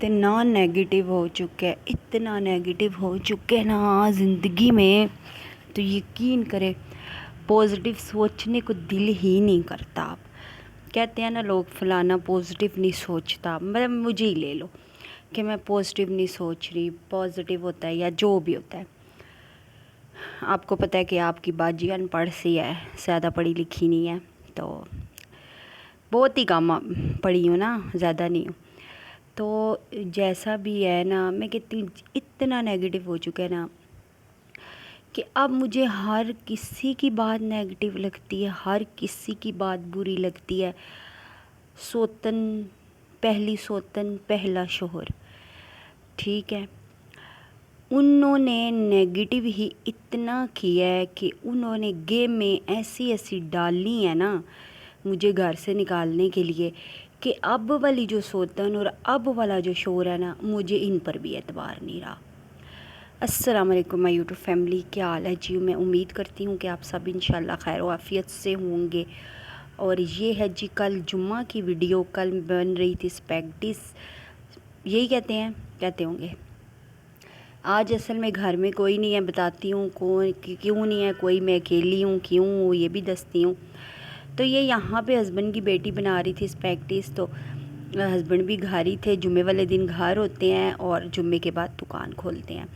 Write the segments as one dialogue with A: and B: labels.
A: اتنا نیگیٹو ہو چکا ہے، اتنا نیگیٹو ہو چکا ہے نا زندگی میں، تو یقین کرے پازیٹیو سوچنے کو دل ہی نہیں کرتا۔ آپ کہتے ہیں نا لوگ فلانا پازیٹیو نہیں سوچتا، مطلب مجھے ہی لے لو کہ میں پازیٹیو نہیں سوچ رہی، پازیٹیو ہوتا ہے یا جو بھی ہوتا ہے۔ آپ کو پتہ ہے کہ آپ کی باجی ان پڑھ سی ہے، زیادہ پڑھی لکھی نہیں ہے، تو بہت ہی کم پڑھی ہوں نا، زیادہ نہیں ہوں۔ تو جیسا بھی ہے نا، میں کہتی ہوں اتنا نیگیٹو ہو چکا ہے نا کہ اب مجھے ہر کسی کی بات نیگیٹو لگتی ہے، ہر کسی کی بات بری لگتی ہے۔ پہلی سوتن پہلا شوہر، ٹھیک ہے، انہوں نے نیگیٹو ہی اتنا کیا ہے کہ انہوں نے گیم میں ایسی ڈالی ہے نا مجھے گھر سے نکالنے کے لیے، کہ اب والی جو سوتن اور اب والا جو شوہر ہے نا، مجھے ان پر بھی اعتبار نہیں رہا۔ السلام علیکم مائی یوٹیوب فیملی، کیا حال ہے جی؟ میں امید کرتی ہوں کہ آپ سب انشاءاللہ خیر و عافیت سے ہوں گے۔ اور یہ ہے جی کل جمعہ کی ویڈیو، کل بن رہی تھی اسپیگٹیز، یہی کہتے ہوں گے۔ آج اصل میں گھر میں کوئی نہیں ہے، بتاتی ہوں کیوں نہیں ہے کوئی، میں اکیلی ہوں، کیوں یہ بھی دستی ہوں۔ تو یہ یہاں پہ ہسبینڈ کی بیٹی بنا رہی تھی اسپیگٹیز، تو ہسبینڈ بھی گھر ہی تھے، جمعے والے دن گھر ہوتے ہیں اور جمعے کے بعد دکان کھولتے ہیں۔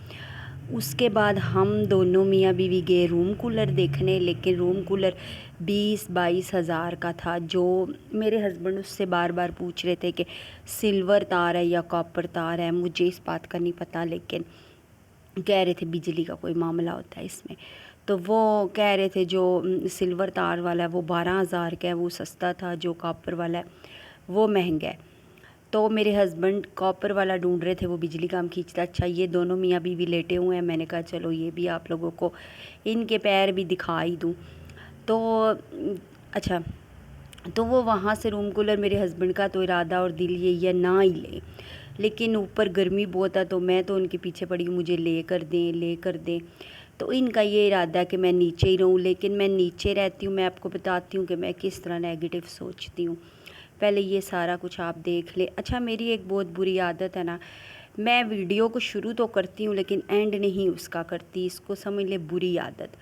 A: اس کے بعد ہم دونوں میاں بیوی گئے روم کولر دیکھنے، لیکن روم کولر 20-22 ہزار کا تھا، جو میرے ہسبینڈ اس سے بار بار پوچھ رہے تھے کہ سلور تار ہے یا کاپر تار ہے، مجھے اس بات کا نہیں پتہ، لیکن کہہ رہے تھے بجلی کا کوئی معاملہ ہوتا ہے اس میں، تو وہ کہہ رہے تھے جو سلور تار والا ہے وہ 12,000 کا ہے، وہ سستا تھا، جو کاپر والا ہے وہ مہنگا ہے۔ تو میرے ہسبینڈ کاپر والا ڈھونڈ رہے تھے، وہ بجلی کام کھینچتا۔ اچھا یہ دونوں میاں بیوی لیٹے ہوئے ہیں، میں نے کہا چلو یہ بھی آپ لوگوں کو ان کے پیر بھی دکھا ہی دوں۔ تو اچھا، تو وہ وہاں سے روم کولر، میرے ہسبینڈ کا تو ارادہ اور دل یہی ہے نہ ہی لیں، لیکن اوپر گرمی بہت ہے، تو میں تو ان کے پیچھے پڑی ہوں مجھے لے کر دیں۔ تو ان کا یہ ارادہ ہے کہ میں نیچے ہی رہوں، لیکن میں نیچے رہتی ہوں، میں آپ کو بتاتی ہوں کہ میں کس طرح نیگیٹو سوچتی ہوں۔ پہلے یہ سارا کچھ آپ دیکھ لیں۔ اچھا میری ایک بہت بری عادت ہے نا، میں ویڈیو کو شروع تو کرتی ہوں لیکن اینڈ نہیں اس کا کرتی، اس کو سمجھ لے بری عادت۔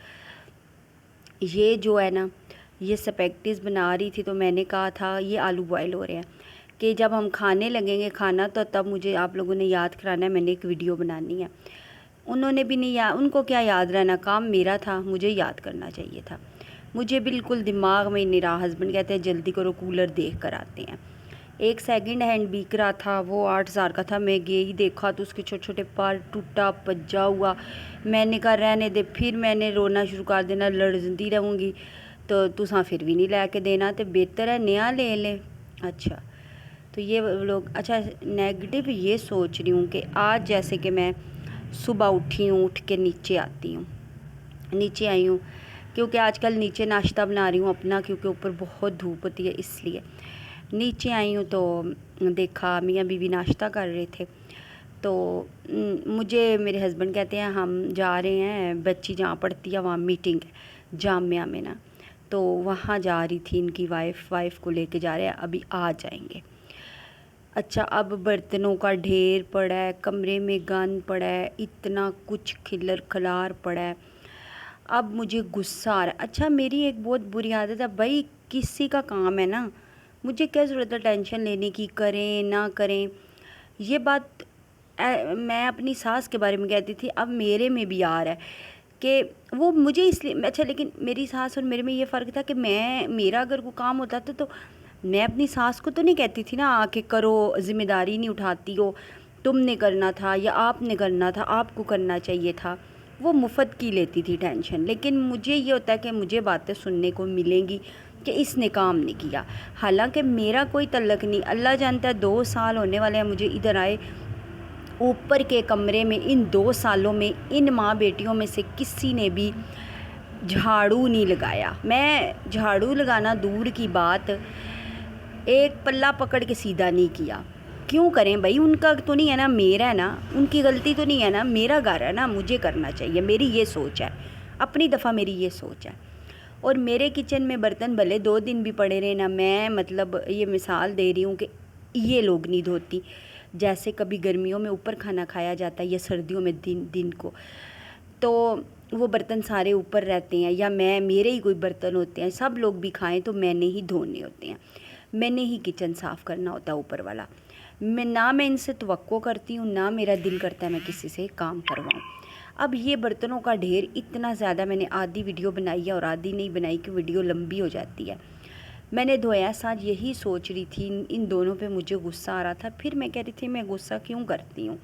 A: یہ جو ہے نا، یہ اسپیگٹیز بنا رہی تھی، تو میں نے کہا تھا یہ آلو بوائل ہو رہے ہیں کہ جب ہم کھانے لگیں گے کھانا، تو تب مجھے آپ لوگوں نے یاد کرانا ہے، میں نے ایک ویڈیو بنانی ہے۔ انہوں نے بھی نہیں ان کو کیا یاد رہنا، کام میرا تھا، مجھے یاد کرنا چاہیے تھا، مجھے بالکل دماغ میں نہیں رہا۔ ہسبینڈ کہتے ہیں جلدی کرو کولر دیکھ کر آتے ہیں۔ ایک سیکنڈ ہینڈ بیک رہا تھا، وہ 8,000 کا تھا، میں گئی دیکھا تو اس کے چھوٹے چھوٹے پار ٹوٹا پجا ہوا، میں نے کہا رہنے دے، پھر میں نے رونا شروع کر دینا، لڑزتی رہوں گی تو تساں پھر بھی نہیں لے کے دینا، تو بہتر ہے نیا لے لیں۔ اچھا تو یہ لوگ، اچھا نیگیٹو یہ سوچ رہی ہوں کہ آج جیسے کہ میں صبح اٹھی ہوں، اٹھ کے نیچے آئی ہوں کیونکہ آج کل نیچے ناشتہ بنا رہی ہوں اپنا، کیونکہ اوپر بہت دھوپ ہوتی ہے، اس لیے نیچے آئی ہوں۔ تو دیکھا میاں بیوی ناشتہ کر رہے تھے، تو مجھے میرے ہسبینڈ کہتے ہیں ہم جا رہے ہیں، بچی جہاں پڑھتی ہے وہاں میٹنگ ہے جامعہ میں نا، تو وہاں جا رہی تھی، ان کی وائف کو لے کے جا رہے ہیں، ابھی آ جائیں گے۔ اچھا اب برتنوں کا ڈھیر پڑا ہے، کمرے میں گند پڑا ہے، اتنا کچھ کھلر کھلار پڑا ہے، اب مجھے غصہ آ رہا ہے۔ اچھا میری ایک بہت بری عادت ہے، بھائی کسی کا کام ہے نا، مجھے کیا ضرورت ہے ٹینشن لینے کی، کریں نہ کریں۔ یہ بات میں اپنی ساس کے بارے میں کہتی تھی، اب میرے میں بھی آ رہا ہے کہ وہ مجھے اس لیے، اچھا لیکن میری ساس اور میرے میں یہ فرق تھا کہ میرا اگر کوئی کام ہوتا تھا تو میں اپنی ساس کو تو نہیں کہتی تھی نا آ کے کرو، ذمہ داری نہیں اٹھاتی ہو، تم نے کرنا تھا یا آپ نے کرنا تھا، آپ کو کرنا چاہیے تھا، وہ مفت کی لیتی تھی ٹینشن۔ لیکن مجھے یہ ہوتا ہے کہ مجھے باتیں سننے کو ملیں گی کہ اس نے کام نہیں کیا، حالانکہ میرا کوئی تعلق نہیں، اللہ جانتا ہے 2 سال ہونے والے ہیں مجھے ادھر آئے، اوپر کے کمرے میں ان 2 سالوں میں ان ماں بیٹیوں میں سے کسی نے بھی جھاڑو نہیں لگایا۔ میں جھاڑو لگانا دور کی بات، ایک پلہ پکڑ کے سیدھا نہیں کیا۔ کیوں کریں بھائی، ان کا تو نہیں ہے نا، میرا ہے نا، ان کی غلطی تو نہیں ہے نا، میرا گھر ہے نا، مجھے کرنا چاہیے، میری یہ سوچ ہے، اپنی دفعہ میری یہ سوچ ہے۔ اور میرے کچن میں برتن بھلے 2 دن بھی پڑے رہے نا، میں مطلب یہ مثال دے رہی ہوں کہ یہ لوگ نہیں دھوتی. جیسے کبھی گرمیوں میں اوپر کھانا کھایا جاتا ہے یا سردیوں میں دن کو، تو وہ برتن سارے اوپر رہتے ہیں، یا میرے ہی کوئی برتن ہوتے ہیں، سب لوگ بھی کھائیں تو میں نے ہی دھونے ہوتے ہیں، میں نے ہی کچن صاف کرنا ہوتا ہے اوپر والا. نہ میں ان سے توقع کرتی ہوں، نہ میرا دل کرتا ہے میں کسی سے کام کرواؤں. اب یہ برتنوں کا ڈھیر اتنا زیادہ، میں نے آدھی ویڈیو بنائی ہے اور آدھی نہیں بنائی کہ ویڈیو لمبی ہو جاتی ہے. میں نے دھویا ساتھ یہی سوچ رہی تھی، ان دونوں پہ مجھے غصہ آ رہا تھا. پھر میں کہہ رہی تھی میں غصہ کیوں کرتی ہوں.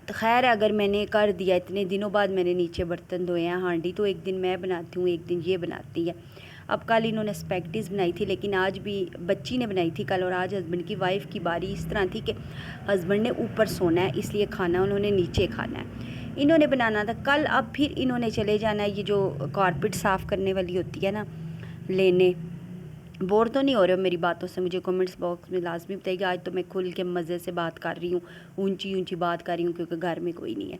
A: تو خیر اگر میں نے کر دیا، اتنے دنوں بعد میں نے نیچے برتن دھوئے ہیں. ہانڈی تو ایک دن میں بناتی ہوں، ایک دن یہ بناتی ہے. اب کل انہوں نے اسپیگٹیز بنائی تھی، لیکن آج بھی بچی نے بنائی تھی کل، اور آج ہسبینڈ کی وائف کی باری اس طرح تھی کہ ہسبینڈ نے اوپر سونا ہے، اس لیے کھانا انہوں نے نیچے کھانا ہے. انہوں نے بنانا تھا کل. اب پھر انہوں نے چلے جانا ہے، یہ جو کارپیٹ صاف کرنے والی ہوتی ہے نا، لینے. بور تو نہیں ہو رہے ہو میری باتوں سے؟ مجھے کمنٹس باکس میں لازمی بتائیے. آج تو میں کھل کے مزے سے بات کر رہی ہوں، اونچی بات کر رہی ہوں، کیونکہ گھر میں کوئی نہیں ہے.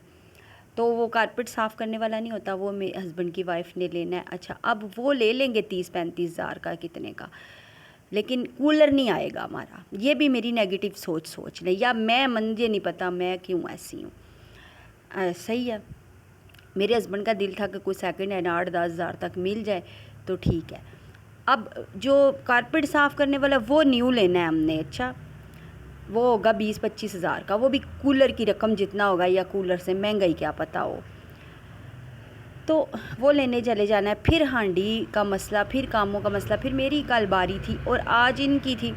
A: تو وہ کارپیٹ صاف کرنے والا نہیں ہوتا، وہ میرے ہسبینڈ کی وائف نے لینا ہے. اچھا اب وہ لے لیں گے 30-35 ہزار کا، کتنے کا، لیکن کولر نہیں آئے گا ہمارا. یہ بھی میری نیگیٹو سوچ لیں، یا مجھے نہیں پتا میں کیوں ایسی ہوں. صحیح ہے، میرے ہسبینڈ کا دل تھا کہ کوئی سیکنڈ ہینڈ 8-10 ہزار تک مل جائے تو ٹھیک ہے. اب جو کارپیٹ صاف کرنے والا وہ نیو لینا ہے ہم نے. اچھا وہ ہوگا 20-25 ہزار کا، وہ بھی کولر کی رقم جتنا ہوگا، یا کولر سے مہنگائی کیا پتہ ہو. تو وہ لینے چلے جانا ہے. پھر ہانڈی کا مسئلہ، پھر کاموں کا مسئلہ. پھر میری کل باری تھی اور آج ان کی تھی.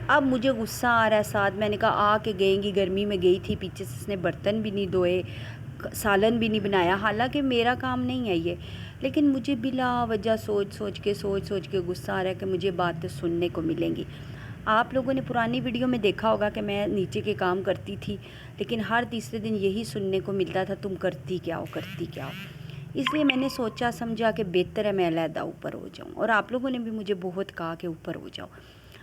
A: اب مجھے غصہ آ رہا ہے ساتھ. میں نے کہا آ کے گئیں گی، گرمی میں گئی تھی، پیچھے سے اس نے برتن بھی نہیں دھوئے، سالن بھی نہیں بنایا. حالانکہ میرا کام نہیں ہے یہ، لیکن مجھے بلا وجہ سوچ کے غصہ آ رہا ہے کہ مجھے باتیں سننے کو ملیں گی. آپ لوگوں نے پرانی ویڈیو میں دیکھا ہوگا کہ میں نیچے کے کام کرتی تھی، لیکن ہر تیسرے دن یہی سننے کو ملتا تھا، تم کرتی کیا ہو. اس لیے میں نے سوچا سمجھا کہ بہتر ہے میں علیحدہ اوپر ہو جاؤں. اور آپ لوگوں نے بھی مجھے بہت کہا کہ اوپر ہو جاؤ.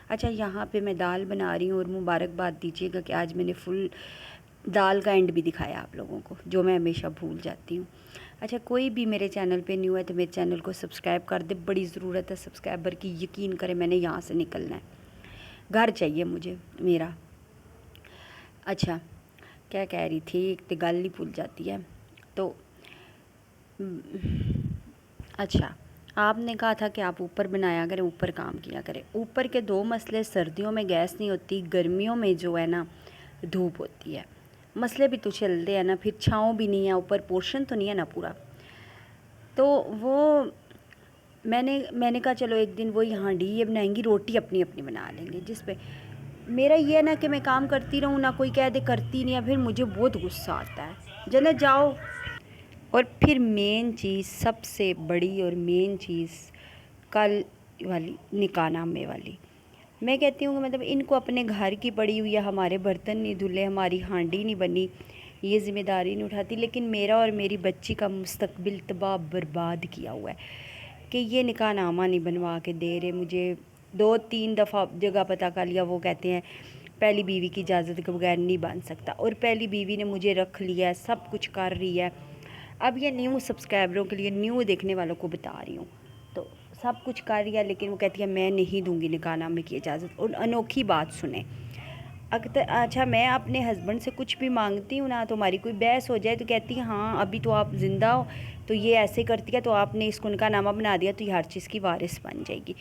A: اچھا یہاں پہ میں دال بنا رہی ہوں، اور مبارکباد دیجیے گا کہ آج میں نے فل دال کا اینڈ بھی دکھایا آپ لوگوں کو، جو میں ہمیشہ بھول جاتی ہوں. اچھا کوئی بھی میرے چینل پہ نیو ہے تو میرے چینل کو سبسکرائب کر دے، بڑی ضرورت ہے سبسکرائبر کی. یقین کرے میں نے یہاں سے نکلنا ہے، گھر چاہیے مجھے میرا. اچھا کیا کہہ رہی تھی، ایک تو گل ہی بھول جاتی ہے. تو اچھا آپ نے کہا تھا کہ آپ اوپر بنایا کریں، اوپر کام کیا کریں. اوپر کے دو مسئلے، سردیوں میں گیس نہیں ہوتی، گرمیوں میں جو ہے نا دھوپ ہوتی ہے. مسئلے بھی تو چلتے ہیں نا. پھر چھاؤں بھی نہیں ہے، اوپر پورشن تو نہیں ہے نا پورا. تو وہ میں نے کہا چلو ایک دن وہی ہانڈی یہ بنائیں گی، روٹی اپنی بنا لیں گے. جس پہ میرا یہ ہے نا کہ میں کام کرتی رہوں، نہ کوئی کہہ دے کرتی نہیں ہے، پھر مجھے بہت غصہ آتا ہے. جنت جاؤ. اور پھر مین چیز، سب سے بڑی اور مین چیز، کل والی نکاح نامے والی. میں کہتی ہوں کہ مطلب ان کو اپنے گھر کی پڑی ہوئی ہے، ہمارے برتن نہیں دھلے، ہماری ہانڈی نہیں بنی، یہ ذمہ داری نہیں اٹھاتی. لیکن میرا اور میری بچی کا مستقبل تباہ برباد کیا ہوا ہے کہ یہ نکاح نامہ نہیں بنوا کے دے رہے مجھے. 2-3 دفعہ جگہ پتہ کر لیا، وہ کہتے ہیں پہلی بیوی کی اجازت کے بغیر نہیں بن سکتا. اور پہلی بیوی نے مجھے رکھ لیا ہے، سب کچھ کر رہی ہے. اب یہ نیو سبسکرائبروں کے لیے، نیو دیکھنے والوں کو بتا رہی ہوں. تو سب کچھ کر رہی ہے، لیکن وہ کہتی ہے میں نہیں دوں گی نکاح نامے کی اجازت. اور انوکھی بات سنیں، اچھا میں اپنے ہسبینڈ سے کچھ بھی مانگتی ہوں نا، تو ہماری کوئی بحث ہو جائے تو کہتی ہے ہاں ابھی تو آپ زندہ ہو تو یہ ایسے کرتی ہے، تو آپ نے اس کو نکاح نامہ بنا دیا تو یہ ہر چیز کی وارث بن جائے گی.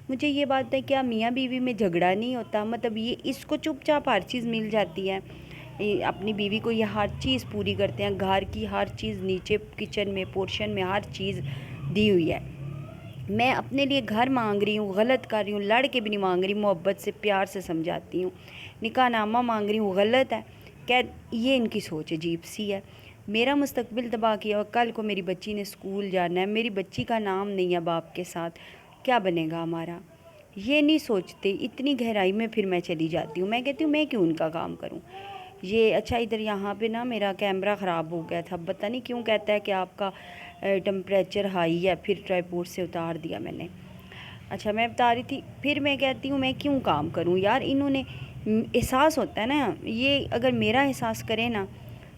A: مجھے یہ بات ہے کیا میاں بیوی میں جھگڑا نہیں ہوتا؟ مطلب یہ اس کو چپ چاپ ہر چیز مل جاتی ہے، اپنی بیوی کو یہ ہر چیز پوری کرتے ہیں، گھر کی ہر چیز، نیچے کچن میں پورشن میں ہر چیز دی ہوئی ہے. میں اپنے لیے گھر مانگ رہی ہوں، غلط کر رہی ہوں، لڑ کے بھی نہیں مانگ رہی، محبت سے پیار سے سمجھاتی ہوں. نکاح نامہ مانگ رہی ہوں، غلط ہے. یہ ان کی سوچ عجیب سی ہے. میرا مستقبل تباہ کیا ہوا. کل کو میری بچی نے اسکول جانا ہے، میری بچی کا نام نہیں ہے باپ کے ساتھ، کیا بنے گا ہمارا؟ یہ نہیں سوچتے. اتنی گہرائی میں پھر میں چلی جاتی ہوں. میں کہتی ہوں میں کیوں ان کا کام کروں یہ. اچھا ادھر یہاں پہ نا میرا کیمرہ خراب ہو گیا تھا، پتہ نہیں کیوں کہتا ہے کہ آپ کا ٹمپریچر ہائی ہے، پھر ٹرائی سے اتار دیا میں نے. اچھا میں بتا رہی تھی، پھر میں کہتی ہوں میں کیوں کام کروں یار. انہوں نے احساس ہوتا ہے نا، یہ اگر میرا احساس کرے نا،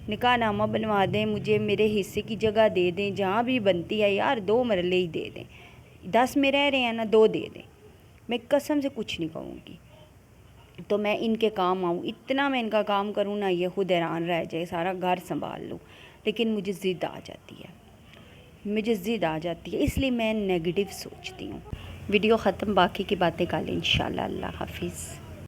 A: نکاح نامہ بنوا دیں مجھے، میرے حصے کی جگہ دے دیں، جہاں بھی بنتی ہے یار 2 مرلے ہی دے دیں. 10 میں رہ رہے ہیں نا، 2 دے دیں، میں قسم سے کچھ نہیں کہوں گی. تو میں ان کے کام آؤں، اتنا میں ان کا کام کروں نا یہ خود حیران رہ جائے، سارا گھر سنبھال لوں، لیکن مجھے ضد آ جاتی ہے، اس لیے میں نیگیٹو سوچتی ہوں۔ ویڈیو ختم، باقی کی باتیں کل انشاءاللہ۔ اللہ حافظ۔